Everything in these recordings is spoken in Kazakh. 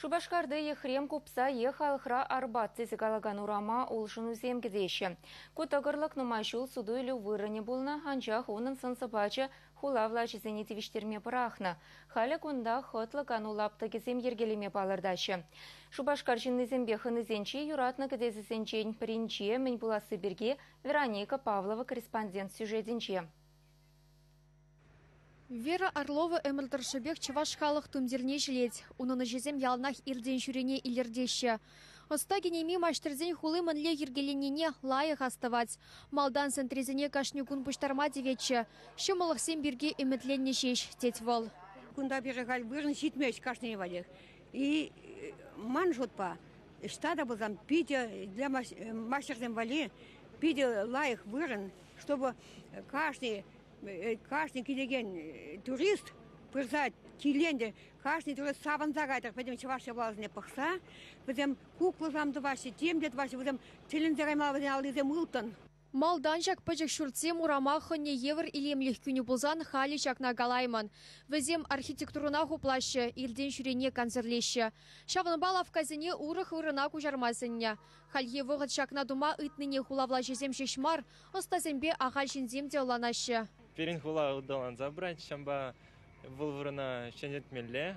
Шубашкарды ехрем купса ехалхра арбат цисикалаган урама улшыну земгедеші. Кутагырлық нумайшул суду или вырыне булна, анчах унын сынсыпачы хулавла чизіне тивиштерме пырахна. Халі кунда хотлы кану лапты кезем ергелеме балырдачы. Шубашкарчынны зембе хынызенче юратны кедезісенчен пірінче мен буласы берге Вероника Павлова корреспондент сюжетінче. Вера Орлова эмілдіршібек чываш халық түмдерне жилет. Уныны жезем ялнах ирден жүрене илердеші. Оста генеми маштырзен хулы мінле ергеленіне лайық аставать. Малдан сентрезіне кашню күн пұштарма деветші. Шымылықсен бірге үмітленне шеш, тет вол. Кунда бежегал вырын шитмеш кашне валех. И ман жутпа. Штада бузам пиде для маштырзен вале. Пиде лайық вырын, чтобы каждый келеген турист пырза киленде каждый турист саван загайтар, потом чеваше влазне пахса, потом куклы замды ваши, темдет ваши, потом телензераймал алызе мылтан. Малдан жак пыжык шуртсем урамахыне евр илемлих күні бұлзан хали чакна галайман. Візем архитектуруна хуплашы, илден жүрене концерлеші. Шавынбал авказыне урых вырына кужармасыне. Халье вғыт чакна дума ытныне хулавла жезем шешмар, остазембе ағал жінземде оланашы. Перин хула удалан забрать, шамба вылвырына шенетмелле.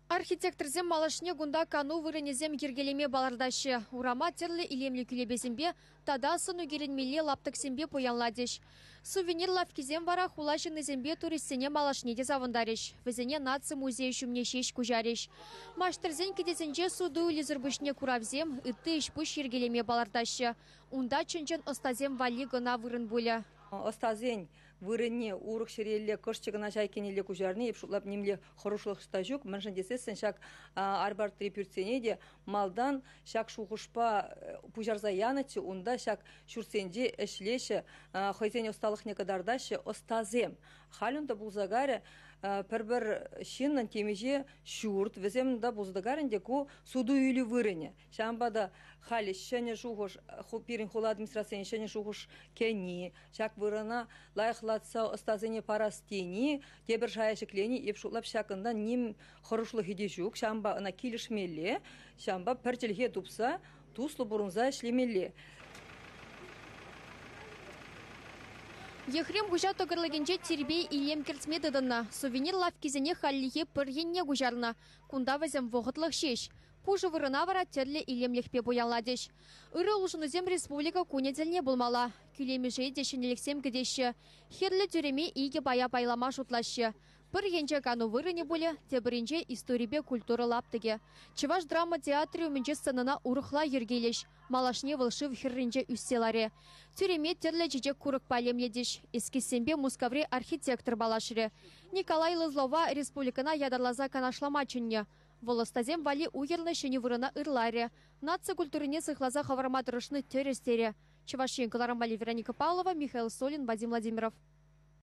Архитекторзем малашне гунда кану вырынезем ергелеме балардашы. Урама терлі илемлі күлебезембе, тада сыну геленмеле лаптықсембе поянладеш. Сувенир лавкизем бара хулашынызембе туристсене малашнеде завындареш. Візене наци музей шумне шеш кужареш. Маштырзен кедесенже суду лизырбышне куравзем, ытты ішпыш ергелеме балардашы. Унда чынчын остазем вали гына вырын буля. Остазень вырыне урық шерелі кышчығына жайкенелі күжарны епшутлап немле хорошылық штажук. Мәншін десесін шак арбар трепюрценеде малдан шак шуғышпа пужарза янычы, онда шак шурсенде әшлеші хайзен осталық некадардашы остазем. Халюнда бұлзагаре бір шиннан темеже шурт, віземді бұлзагарінде ку суду үйлі вырыне. Шамбада хали шәне жуғыш, пирин хула администрацияне шәне жуғыш кәні, шак вырына лайықлатса остазыне парастени, тебір жайашыклені епшутлап шакында нем хорошлы хеде жүк, шамба ына келішмелі, шамба пәртелге тупса, туслы бұрынза шлемелі. Ехрем гужа тогырлыгенже тербей илем керцмедыдына. Сувенир лавкизене халлихе пыргенне гужарна. Кунда вазем вғытлық шеш. Пужы вырына вара терлі илемлехпе боянладеш. Үрі ұлжынызем республика кунеделне болмала. Күлемежей дешінелексем кедеші. Херлі түреме иге бая байлама жұтлашы. Пыргенже кану вырыне боле, тебірінже историбе культура лаптыге. Чываш драма театры үмінже сценына урықла ергелеш. Малашне вылшыв херринже үстеларе. Түреме терлі жежек курық палемледеш. Эскесембе мускавре архитектор балашыре. Николай Лызлова республикана ядарлаза канашламачынне. Волостазем вали уерлы шені вырына ырларе. Нация культурине сыхлаза хаварма тұрышны төрестере. Чевашен Каларамбали Вероника Павлова, Михаил Солин, Вадим Владимиров.